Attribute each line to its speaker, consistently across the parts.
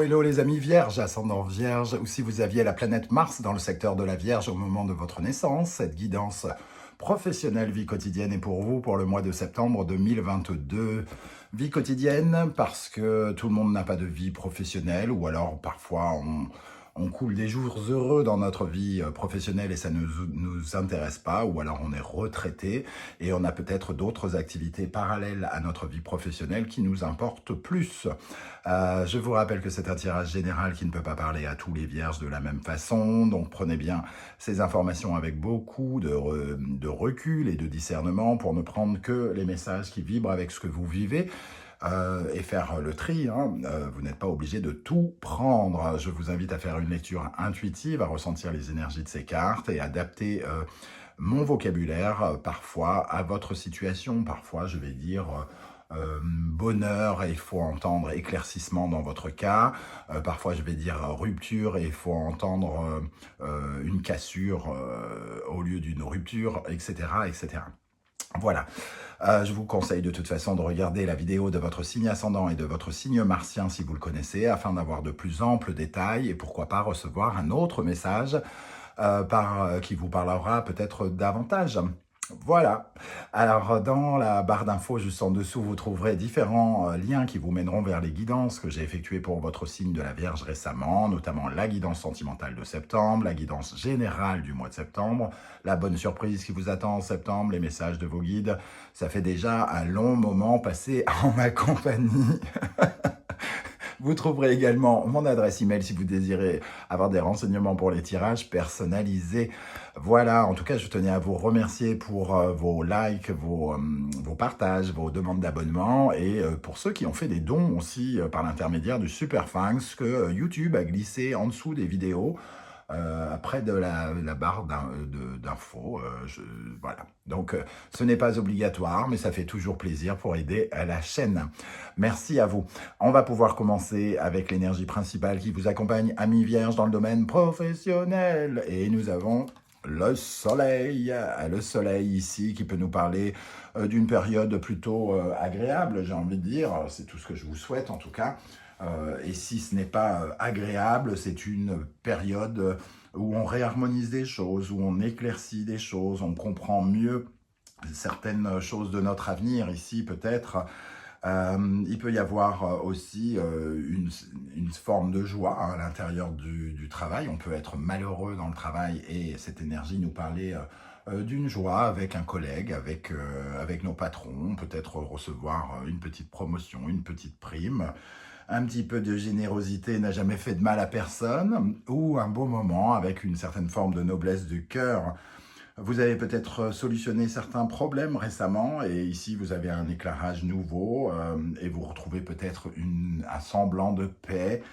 Speaker 1: Hello, hello les amis vierges, ascendant vierge, ou si vous aviez la planète Mars dans le secteur de la Vierge au moment de votre naissance, cette guidance professionnelle vie quotidienne est pour vous pour le mois de septembre 2022. Vie quotidienne parce que tout le monde n'a pas de vie professionnelle ou alors parfois on coule des jours heureux dans notre vie professionnelle et ça ne nous intéresse pas, ou alors on est retraité et on a peut-être d'autres activités parallèles à notre vie professionnelle qui nous importent plus. Je vous rappelle que c'est un tirage général qui ne peut pas parler à tous les vierges de la même façon, donc prenez bien ces informations avec beaucoup de recul et de discernement pour ne prendre que les messages qui vibrent avec ce que vous vivez. Et faire le tri, hein. Vous n'êtes pas obligé de tout prendre. Je vous invite à faire une lecture intuitive, à ressentir les énergies de ces cartes et adapter mon vocabulaire parfois à votre situation. Parfois, je vais dire bonheur et il faut entendre éclaircissement dans votre cas. Parfois, je vais dire rupture et il faut entendre une cassure au lieu d'une rupture, etc., etc. Voilà, je vous conseille de toute façon de regarder la vidéo de votre signe ascendant et de votre signe martien si vous le connaissez, afin d'avoir de plus amples détails et pourquoi pas recevoir un autre message qui vous parlera peut-être davantage. Voilà, alors dans la barre d'infos juste en dessous, vous trouverez différents liens qui vous mèneront vers les guidances que j'ai effectuées pour votre signe de la Vierge récemment, notamment la guidance sentimentale de septembre, la guidance générale du mois de septembre, la bonne surprise qui vous attend en septembre, les messages de vos guides. Ça fait déjà un long moment passé en ma compagnie. Vous trouverez également mon adresse email si vous désirez avoir des renseignements pour les tirages personnalisés. Voilà, en tout cas, je tenais à vous remercier pour vos likes, vos partages, vos demandes d'abonnement et pour ceux qui ont fait des dons aussi par l'intermédiaire du Super Thanks que YouTube a glissé en dessous des vidéos. Près de la barre d'infos, voilà. Donc, ce n'est pas obligatoire, mais ça fait toujours plaisir pour aider à la chaîne. Merci à vous. On va pouvoir commencer avec l'énergie principale qui vous accompagne, amis vierges, dans le domaine professionnel. Et nous avons le soleil ici qui peut nous parler d'une période plutôt agréable, j'ai envie de dire. C'est tout ce que je vous souhaite en tout cas. Et si ce n'est pas agréable, c'est une période où on réharmonise des choses, où on éclaircit des choses, on comprend mieux certaines choses de notre avenir ici peut-être. Il peut y avoir aussi une forme de joie à l'intérieur du travail. On peut être malheureux dans le travail et cette énergie nous parlait d'une joie avec un collègue, avec nos patrons, peut-être recevoir une petite promotion, une petite prime. Un petit peu de générosité n'a jamais fait de mal à personne, ou un beau moment avec une certaine forme de noblesse du cœur. Vous avez peut-être solutionné certains problèmes récemment, et ici vous avez un éclairage nouveau, et vous retrouvez peut-être un semblant de paix,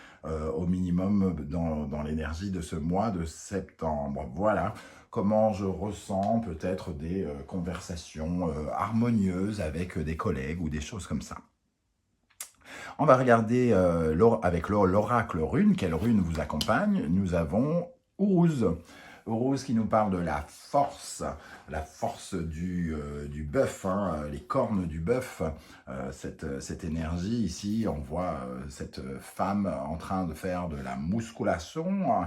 Speaker 1: au minimum dans l'énergie de ce mois de septembre. Voilà comment je ressens peut-être des conversations harmonieuses avec des collègues ou des choses comme ça. On va regarder avec l'oracle rune, quelle rune vous accompagne. Nous avons Uruz. Uruz qui nous parle de la force du bœuf, hein, les cornes du bœuf, cette énergie ici, on voit cette femme en train de faire de la musculation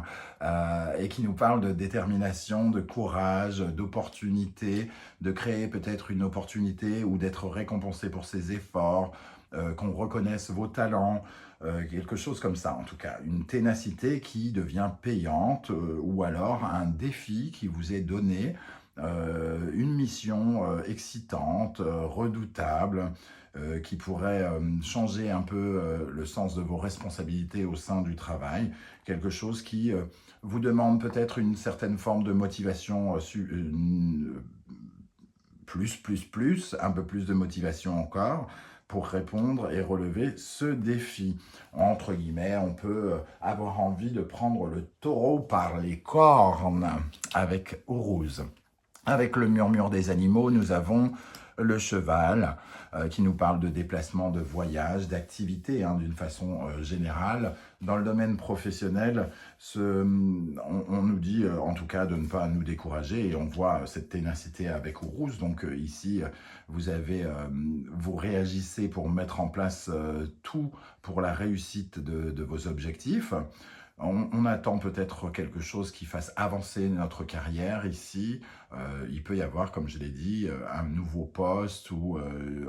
Speaker 1: et qui nous parle de détermination, de courage, d'opportunité, de créer peut-être une opportunité ou d'être récompensé pour ses efforts, qu'on reconnaisse vos talents, quelque chose comme ça en tout cas, une ténacité qui devient payante ou alors un défi qui vous est donné, une mission excitante, redoutable, qui pourrait changer un peu le sens de vos responsabilités au sein du travail, quelque chose qui vous demande peut-être une certaine forme de motivation, un peu plus de motivation encore, pour répondre et relever ce défi. Entre guillemets, on peut avoir envie de prendre le taureau par les cornes avec Uruz. Avec le murmure des animaux, nous avons le cheval, qui nous parle de déplacement, de voyage, d'activité, hein, d'une façon générale. Dans le domaine professionnel, on nous dit en tout cas de ne pas nous décourager et on voit cette ténacité avec Ourouz. Donc ici, vous réagissez pour mettre en place tout pour la réussite de vos objectifs. On attend peut-être quelque chose qui fasse avancer notre carrière ici. Il peut y avoir, comme je l'ai dit, un nouveau poste où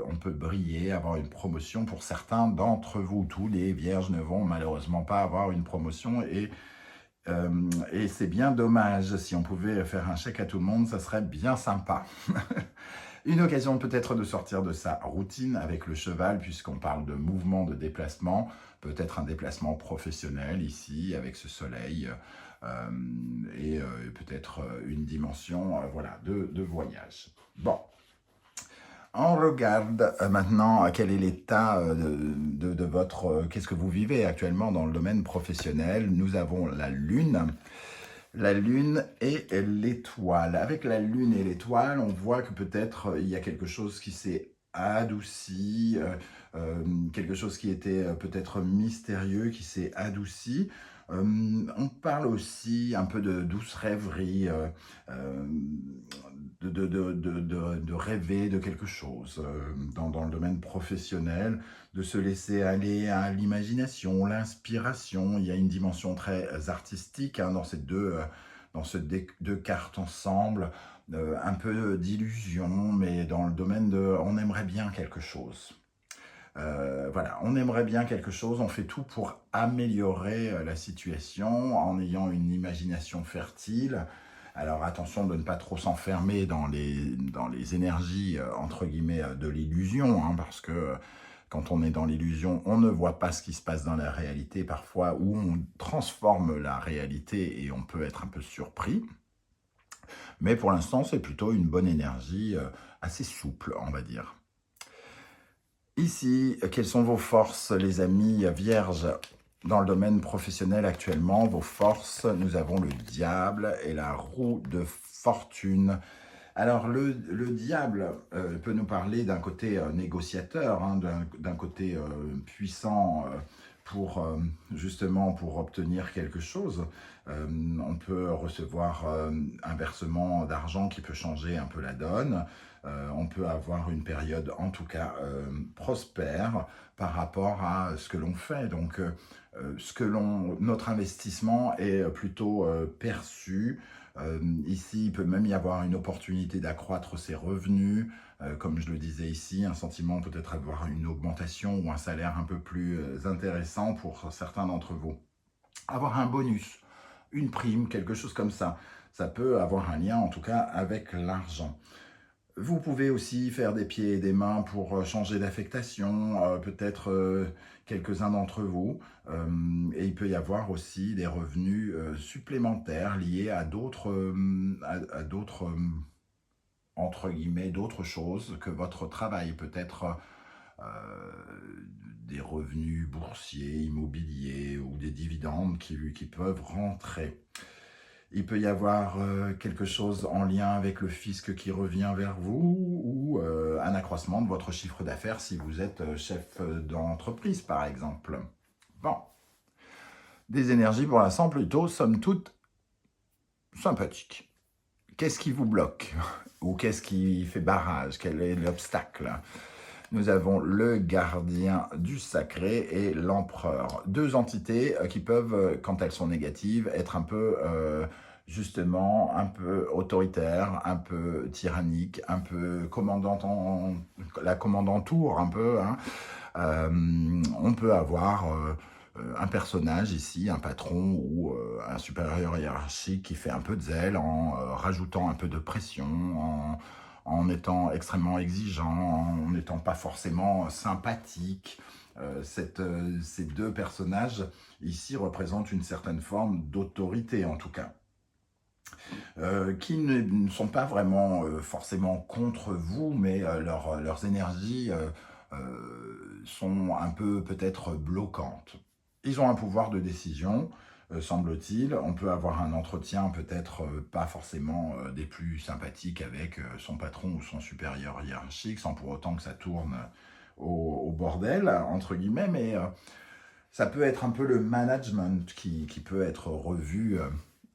Speaker 1: on peut briller, avoir une promotion. Pour certains d'entre vous, tous les vierges ne vont malheureusement pas avoir une promotion et c'est bien dommage. Si on pouvait faire un chèque à tout le monde, ça serait bien sympa. Une occasion peut-être de sortir de sa routine avec le cheval, puisqu'on parle de mouvement, de déplacement, peut-être un déplacement professionnel ici, avec ce soleil, et peut-être une dimension voilà, de voyage. Bon, on regarde maintenant quel est l'état de votre... qu'est-ce que vous vivez actuellement dans le domaine professionnel. Nous avons la Lune. La Lune et l'étoile. Avec la Lune et l'étoile, on voit que peut-être il y a quelque chose qui s'est adouci, quelque chose qui était peut-être mystérieux, qui s'est adouci. On parle aussi un peu de douce rêverie, de rêver de quelque chose dans le domaine professionnel, de se laisser aller à l'imagination, l'inspiration. Il y a une dimension très artistique hein, dans ces deux cartes ensemble, un peu d'illusion, mais dans le domaine de on aimerait bien quelque chose. Voilà, on aimerait bien quelque chose, on fait tout pour améliorer la situation en ayant une imagination fertile. Alors attention de ne pas trop s'enfermer dans les énergies, entre guillemets, de l'illusion, hein, parce que quand on est dans l'illusion, on ne voit pas ce qui se passe dans la réalité parfois, où on transforme la réalité et on peut être un peu surpris. Mais pour l'instant, c'est plutôt une bonne énergie, assez souple, on va dire. Ici, quelles sont vos forces, les amis vierges, dans le domaine professionnel actuellement? Vos forces, nous avons le diable et la roue de fortune. Alors, le diable peut nous parler d'un côté négociateur, hein, d'un côté puissant justement pour obtenir quelque chose. On peut recevoir un versement d'argent qui peut changer un peu la donne. On peut avoir une période, en tout cas, prospère par rapport à ce que l'on fait. Donc, notre investissement est plutôt perçu. Ici, il peut même y avoir une opportunité d'accroître ses revenus. Comme je le disais ici, un sentiment peut-être avoir une augmentation ou un salaire un peu plus intéressant pour certains d'entre vous. Avoir un bonus, une prime, quelque chose comme ça. Ça peut avoir un lien, en tout cas, avec l'argent. Vous pouvez aussi faire des pieds et des mains pour changer d'affectation, peut-être quelques-uns d'entre vous. Et il peut y avoir aussi des revenus supplémentaires liés à d'autres, entre guillemets, d'autres choses que votre travail. Peut-être des revenus boursiers, immobiliers ou des dividendes qui peuvent rentrer. Il peut y avoir quelque chose en lien avec le fisc qui revient vers vous ou un accroissement de votre chiffre d'affaires si vous êtes chef d'entreprise, par exemple. Bon. Des énergies pour l'instant plutôt, somme toute, sympathiques. Qu'est-ce qui vous bloque? Ou qu'est-ce qui fait barrage? Quel est l'obstacle? Nous avons le gardien du sacré et l'empereur. Deux entités qui peuvent, quand elles sont négatives, être un peu, justement, un peu autoritaires, un peu tyranniques, un peu la commandantour, un peu. Hein. On peut avoir un personnage ici, un patron ou un supérieur hiérarchique qui fait un peu de zèle en rajoutant un peu de pression, en étant extrêmement exigeant, en n'étant pas forcément sympathique. Ces deux personnages ici représentent une certaine forme d'autorité en tout cas, qui ne sont pas vraiment forcément contre vous, mais leurs énergies sont un peu peut-être bloquantes. Ils ont un pouvoir de décision, semble-t-il. On peut avoir un entretien peut-être pas forcément des plus sympathiques avec son patron ou son supérieur hiérarchique, sans pour autant que ça tourne au bordel, entre guillemets, mais ça peut être un peu le management qui peut être revu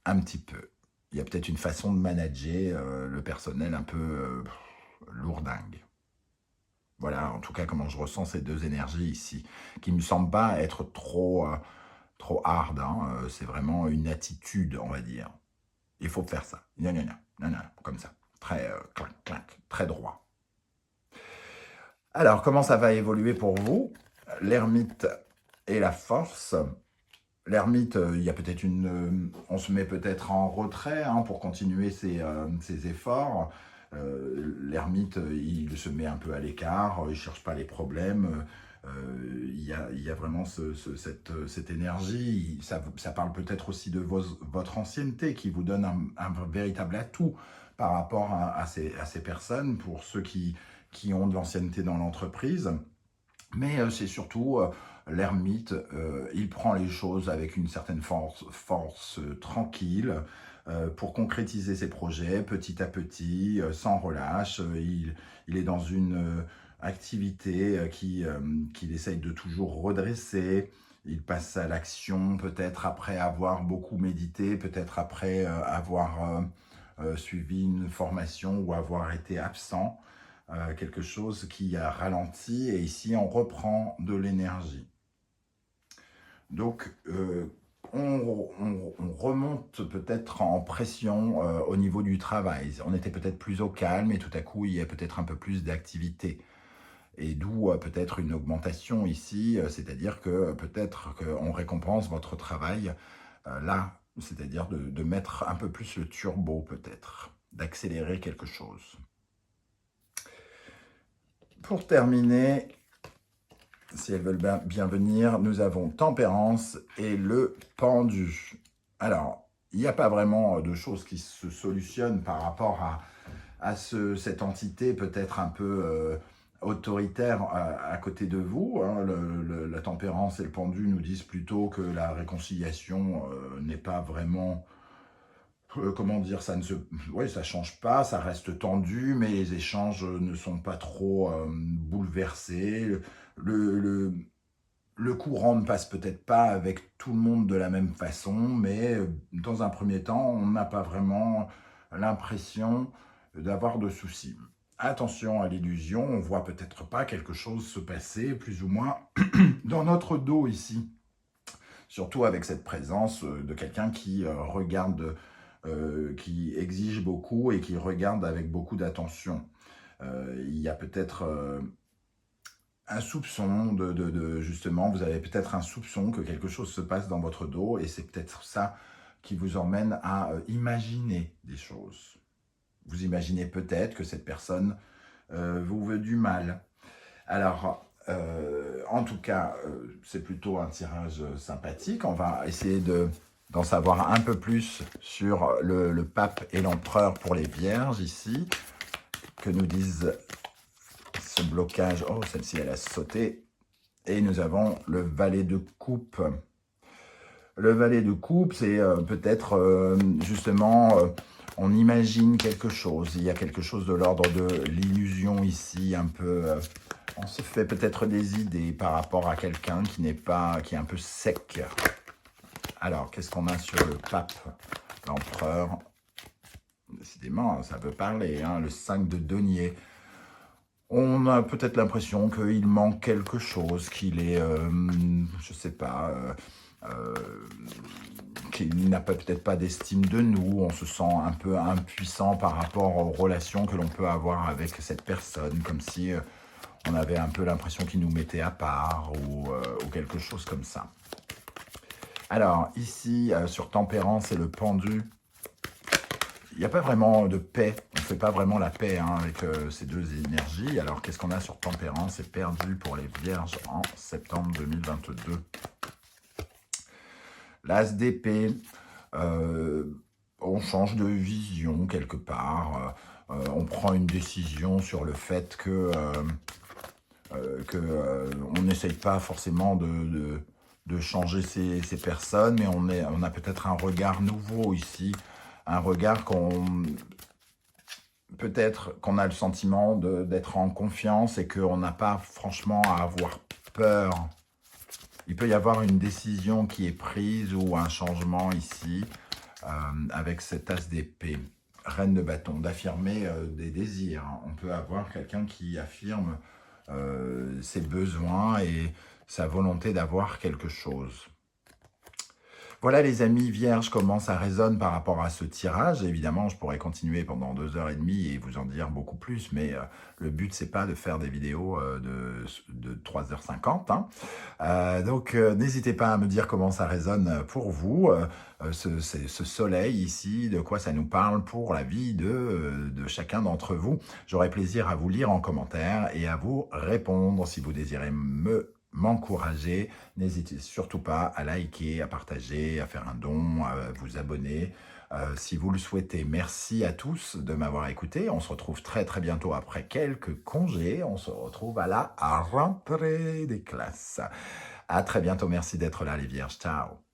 Speaker 1: un petit peu. Il y a peut-être une façon de manager le personnel un peu lourdingue. Voilà, en tout cas, comment je ressens ces deux énergies ici, qui ne me semblent pas être trop hard. Hein. C'est vraiment une attitude, on va dire. Il faut faire ça. Gna, gna, gna, gna, gna, comme ça. Très clac, clac, très droit. Alors, comment ça va évoluer pour vous? L'ermite et la force. L'ermite, il y a peut-être on se met peut-être en retrait hein, pour continuer ses efforts. L'ermite, il se met un peu à l'écart, il ne cherche pas les problèmes. Il y a vraiment cette énergie. Ça parle peut-être aussi de votre ancienneté qui vous donne un véritable atout par rapport à ces personnes, pour ceux qui ont de l'ancienneté dans l'entreprise. Mais c'est surtout l'ermite, il prend les choses avec une certaine force tranquille pour concrétiser ses projets petit à petit, sans relâche. Il est dans une activité qu'il essaye de toujours redresser. Il passe à l'action peut-être après avoir beaucoup médité, peut-être après avoir suivi une formation ou avoir été absent. Quelque chose qui a ralenti, et ici on reprend de l'énergie. Donc on remonte peut-être en pression au niveau du travail. On était peut-être plus au calme et tout à coup il y a peut-être un peu plus d'activité. Et d'où peut-être une augmentation ici, c'est-à-dire que peut-être qu'on récompense votre travail là, c'est-à-dire de mettre un peu plus le turbo peut-être, d'accélérer quelque chose. Pour terminer, si elles veulent bien venir, nous avons Tempérance et le Pendu. Alors, il n'y a pas vraiment de choses qui se solutionnent par rapport à cette entité peut-être un peu autoritaire à côté de vous. Hein. La Tempérance et le Pendu nous disent plutôt que la réconciliation n'est pas vraiment... comment dire, ça change pas, ça reste tendu, mais les échanges ne sont pas trop bouleversés. Le courant ne passe peut-être pas avec tout le monde de la même façon, mais dans un premier temps, on n'a pas vraiment l'impression d'avoir de soucis. Attention à l'illusion, on voit peut-être pas quelque chose se passer, plus ou moins, dans notre dos ici. Surtout avec cette présence de quelqu'un qui regarde... qui exige beaucoup et qui regarde avec beaucoup d'attention. Il y a peut-être un soupçon justement, vous avez peut-être un soupçon que quelque chose se passe dans votre dos, et c'est peut-être ça qui vous emmène à imaginer des choses. Vous imaginez peut-être que cette personne vous veut du mal. Alors, en tout cas, c'est plutôt un tirage sympathique. On va essayer d'en savoir un peu plus sur le pape et l'empereur pour les vierges ici. Que nous disent ce blocage? Oh, celle-ci, elle a sauté. Et nous avons le valet de coupe. Le valet de coupe, c'est peut-être justement... on imagine quelque chose. Il y a quelque chose de l'ordre de l'illusion ici, un peu... on se fait peut-être des idées par rapport à quelqu'un qui est un peu sec. Alors, qu'est-ce qu'on a sur le pape, l'empereur? Décidément, ça peut parler, hein, le 5 de denier. On a peut-être l'impression qu'il manque quelque chose, qu'il est, je sais pas, qu'il n'a peut-être pas d'estime de nous. On se sent un peu impuissant par rapport aux relations que l'on peut avoir avec cette personne, comme si on avait un peu l'impression qu'il nous mettait à part ou quelque chose comme ça. Alors, ici, sur Tempérance et le Pendu, il n'y a pas vraiment de paix. On ne fait pas vraiment la paix hein, avec ces deux énergies. Alors, qu'est-ce qu'on a sur Tempérance et Perdu pour les Vierges en septembre 2022? L'As d'épée, on change de vision quelque part. On prend une décision sur le fait que on n'essaye pas forcément de changer ces personnes, mais on a peut-être un regard nouveau ici, un regard peut-être qu'on a le sentiment d'être en confiance et qu'on n'a pas franchement à avoir peur. Il peut y avoir une décision qui est prise ou un changement ici avec cet as d'épée. Reine de bâton, d'affirmer des désirs. On peut avoir quelqu'un qui affirme ses besoins et sa volonté d'avoir quelque chose. Voilà les amis vierges, comment ça résonne par rapport à ce tirage. Évidemment, je pourrais continuer pendant 2h30 et vous en dire beaucoup plus, mais le but, c'est pas de faire des vidéos de 3h50. Hein. Donc, n'hésitez pas à me dire comment ça résonne pour vous. Ce soleil ici, de quoi ça nous parle pour la vie de chacun d'entre vous. J'aurai plaisir à vous lire en commentaire et à vous répondre si vous désirez m'encourager. N'hésitez surtout pas à liker, à partager, à faire un don, à vous abonner si vous le souhaitez. Merci à tous de m'avoir écouté. On se retrouve très très bientôt après quelques congés. On se retrouve à la rentrée des classes. À très bientôt. Merci d'être là les vierges. Ciao.